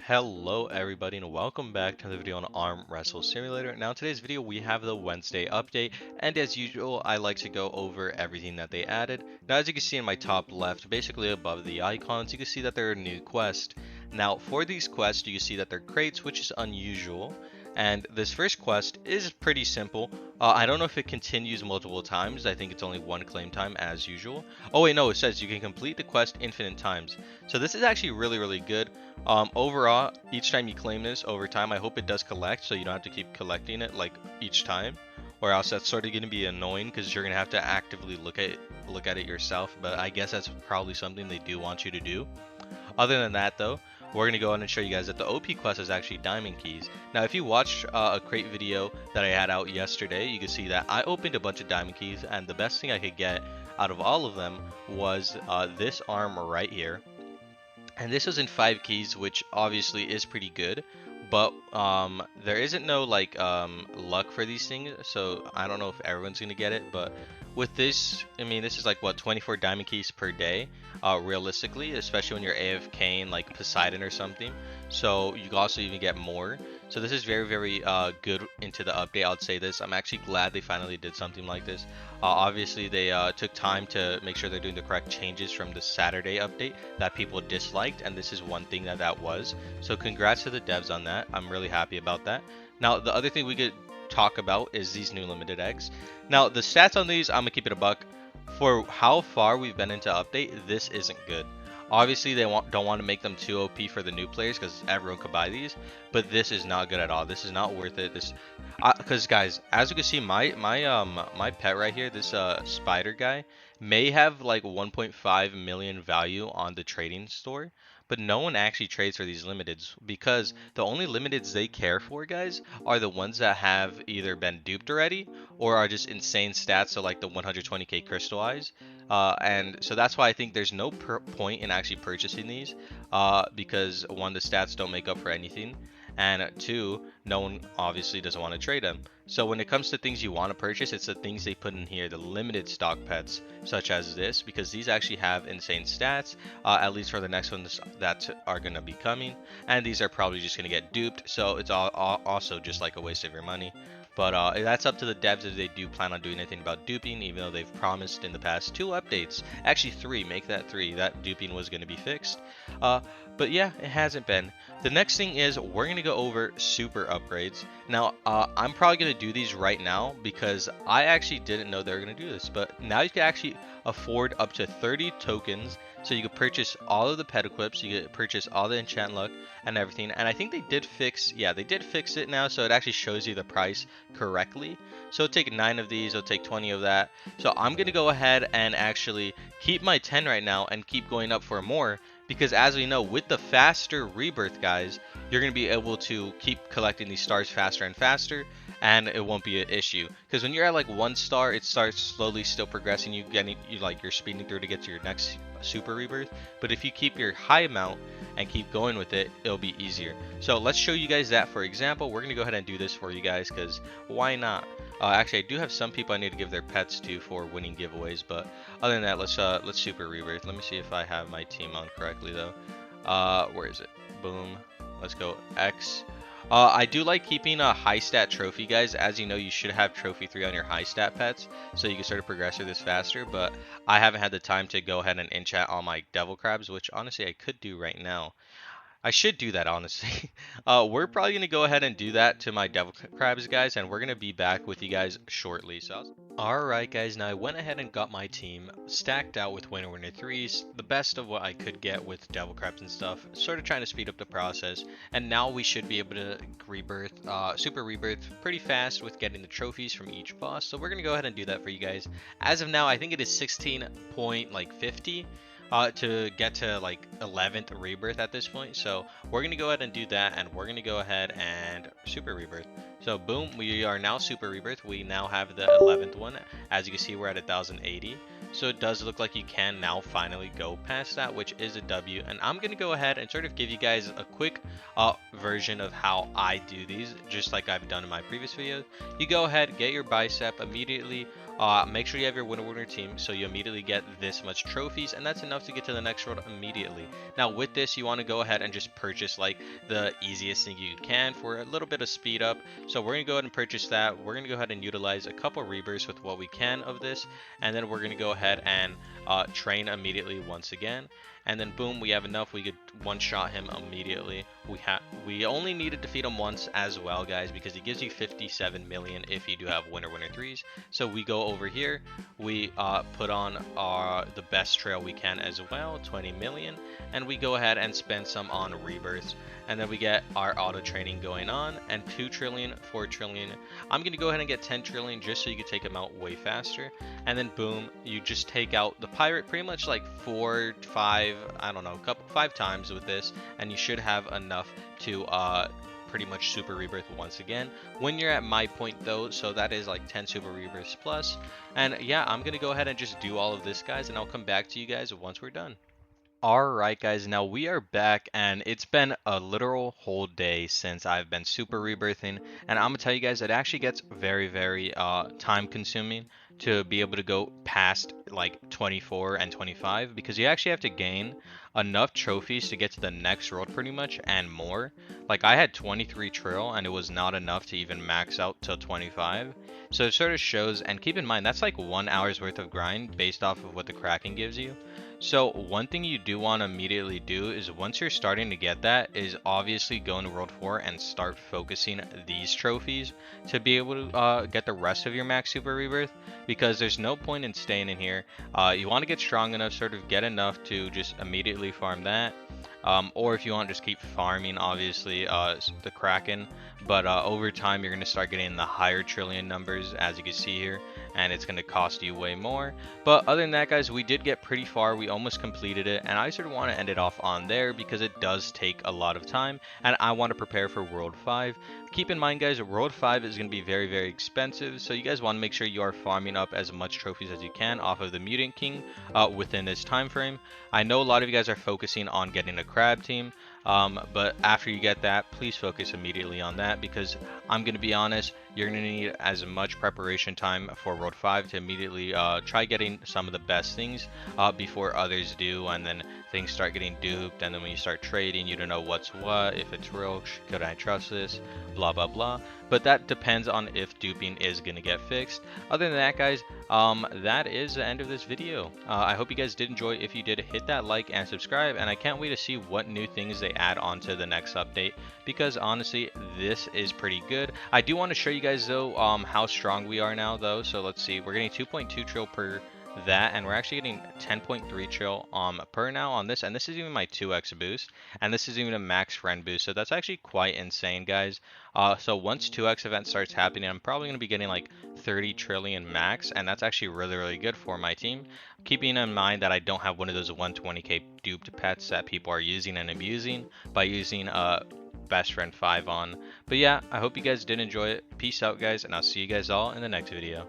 Hello everybody and welcome back to another video on Arm Wrestle Simulator. Now in today's video we have the Wednesday update, and as usual I like to go over everything that they added. Now as you can see in my top left, basically above the icons, you can see that there are new quests. Now for these quests you can see that they're crates, which is unusual. And this first quest is pretty simple. I don't know if it continues multiple times. I think it's only one claim time as usual. Oh wait, no, it says you can complete the quest infinite times. So this is actually really good. Overall, each time you claim this over time, I hope it does collect, so you don't have to keep collecting it like each time, or else that's sort of going to be annoying because you're going to have to actively look at it yourself. But I guess that's probably something they do want you to do. Other than that, though, we're going to go on and show you guys that the OP quest is actually diamond keys. Now, if you watched a crate video that I had out yesterday, you can see that I opened a bunch of diamond keys, and the best thing I could get out of all of them was this arm right here. And this was in 5 keys, which obviously is pretty good, but there isn't no luck for these things, so I don't know if everyone's gonna get it. But with this, I mean, this is like what, 24 diamond keys per day, realistically, especially when you're AFKing like Poseidon or something. So you can also even get more. So this is very good into the update. I'd say this. I'm actually glad they finally did something like this. Obviously, they took time to make sure they're doing the correct changes from the Saturday update that people disliked, and this is one thing that was. So congrats to the devs on that. I'm really happy about that. Now, the other thing we could talk about is these new limited eggs. Now, the stats on these, I'm gonna keep it a buck. For how far we've been into update, this isn't good. Obviously, they don't want to make them too OP for the new players because everyone could buy these, but this is not good at all. This is not worth it. Because guys, as you can see, my pet right here, this spider guy, may have like 1.5 million value on the trading store, but no one actually trades for these limiteds because the only limiteds they care for, guys, are the ones that have either been duped already or are just insane stats, so like the 120k crystal eyes. And so that's why I think there's no point in actually purchasing these, because one, the stats don't make up for anything, and two, no one obviously doesn't want to trade them. So when it comes to things you want to purchase, it's the things they put in here, the limited stock pets, such as this, because these actually have insane stats, at least for the next ones that are going to be coming, and these are probably just going to get duped, so it's also just like a waste of your money. But that's up to the devs if they do plan on doing anything about duping, even though they've promised in the past 2 updates, actually 3, make that 3, that duping was going to be fixed. But yeah, it hasn't been. The next thing is we're going to go over super upgrades. Now, I'm probably going to do these right now because I actually didn't know they were going to do this, but now you can actually afford up to 30 tokens, so you can purchase all of the pet equips, you can purchase all the enchant luck and everything. And I think they did fix, yeah, they did fix it now, so it actually shows you the price correctly. So it'll take 9 of these, it'll take 20 of that. So I'm gonna go ahead and actually keep my 10 right now and keep going up for more, because as we know, with the faster rebirth, guys, you're going to be able to keep collecting these stars faster and faster, and it won't be an issue. Because when you're at like 1 star, it starts slowly still progressing, you're speeding through to get to your next super rebirth. But if you keep your high amount and keep going with it, it'll be easier. So let's show you guys that. For example, we're going to go ahead and do this for you guys, because why not? Actually, I do have some people I need to give their pets to for winning giveaways, but other than that, let's super rebirth. Let me see if I have my team on correctly though. Where is it? Boom. Let's go X. I do like keeping a high stat trophy, guys. As you know, you should have trophy 3 on your high stat pets, so you can sort of progress through this faster. But I haven't had the time to go ahead and enchant all my devil crabs, which honestly I could do right now. I should do that, honestly. We're probably going to go ahead and do that to my devil crabs, guys, and we're going to be back with you guys shortly. Alright, guys, now I went ahead and got my team stacked out with winner 3s, the best of what I could get with devil crabs and stuff, sort of trying to speed up the process, and now we should be able to rebirth, super rebirth pretty fast with getting the trophies from each boss. So we're going to go ahead and do that for you guys. As of now, I think it is 16.50. To get to like 11th rebirth at this point. So we're going to go ahead and do that, and we're going to go ahead and super rebirth. So boom, we are now super rebirth. We now have the 11th one. As you can see, we're at 1080. So it does look like you can now finally go past that, which is a W. And I'm going to go ahead and sort of give you guys a quick version of how I do these, just like I've done in my previous video. You go ahead, get your bicep immediately. Make sure you have your winner team, so you immediately get this much trophies, and that's enough to get to the next road immediately. Now with this, you want to go ahead and just purchase like the easiest thing you can for a little bit of speed up. So we're going to go ahead and purchase that. We're going to go ahead and utilize a couple rebirths with what we can of this, and then we're going to go ahead and train immediately once again. And then boom, we have enough. We could one-shot him immediately. We only need to defeat him once as well, guys, because he gives you 57 million if you do have winner threes. So we go over here, we put on the best trail we can as well, 20 million, and we go ahead and spend some on rebirths. And then we get our auto training going on, and 2 trillion, 4 trillion. I'm gonna go ahead and get 10 trillion just so you can take them out way faster. And then boom, you just take out the pirate pretty much like 4, 5, I don't know, 5 times with this, and you should have enough to pretty much super rebirth once again when you're at my point though, so that is like 10 super rebirths plus. And yeah, I'm gonna go ahead and just do all of this, guys, and I'll come back to you guys once we're done. Alright guys, now we are back, and it's been a literal whole day since I've been super rebirthing, and I'm gonna tell you guys it actually gets very time consuming to be able to go past like 24 and 25, because you actually have to gain enough trophies to get to the next road pretty much, and more. Like I had 23 trill and it was not enough to even max out till 25. So it sort of shows, and keep in mind that's like 1 hour's worth of grind based off of what the Kraken gives you. So one thing you do want to immediately do is, once you're starting to get that, is obviously go into World 4 and start focusing these trophies to be able to get the rest of your max super rebirth, because there's no point in staying in here. You want to get strong enough, sort of get enough to just immediately farm that. Or if you want, just keep farming obviously the Kraken, but over time you're going to start getting the higher trillion numbers, as you can see here, and it's going to cost you way more. But other than that, guys, we did get pretty far. We almost completed it, and I sort of want to end it off on there because it does take a lot of time, and I want to prepare for World 5. Keep in mind, guys, World 5 is going to be very expensive, so you guys want to make sure you are farming up as much trophies as you can off of the Mutant King within this time frame. I know a lot of you guys are focusing on getting a crab team, but after you get that, please focus immediately on that, because I'm going to be honest, you're going to need as much preparation time for World 5 to immediately try getting some of the best things before others do, and then things start getting duped, and then when you start trading, you don't know what's what, if it's real, could I trust this, blah blah. But that depends on if duping is going to get fixed. Other than that, guys, that is the end of this video. I hope you guys did enjoy. If you did, hit that like and subscribe, and I can't wait to see what new things they add on to the next update, because honestly this is pretty good. I do want to show you guys though how strong we are now though. So let's see, we're getting 2.2 trill per that, and we're actually getting 10.3 trill per now on this, and this is even my 2x boost, and this is even a max friend boost, so that's actually quite insane, guys. So once 2x event starts happening, I'm probably going to be getting like 30 trillion max, and that's actually really good for my team, keeping in mind that I don't have one of those 120k duped pets that people are using and abusing by using best friend 5 on. But yeah, I hope you guys did enjoy it. Peace out, guys, and I'll see you guys all in the next video.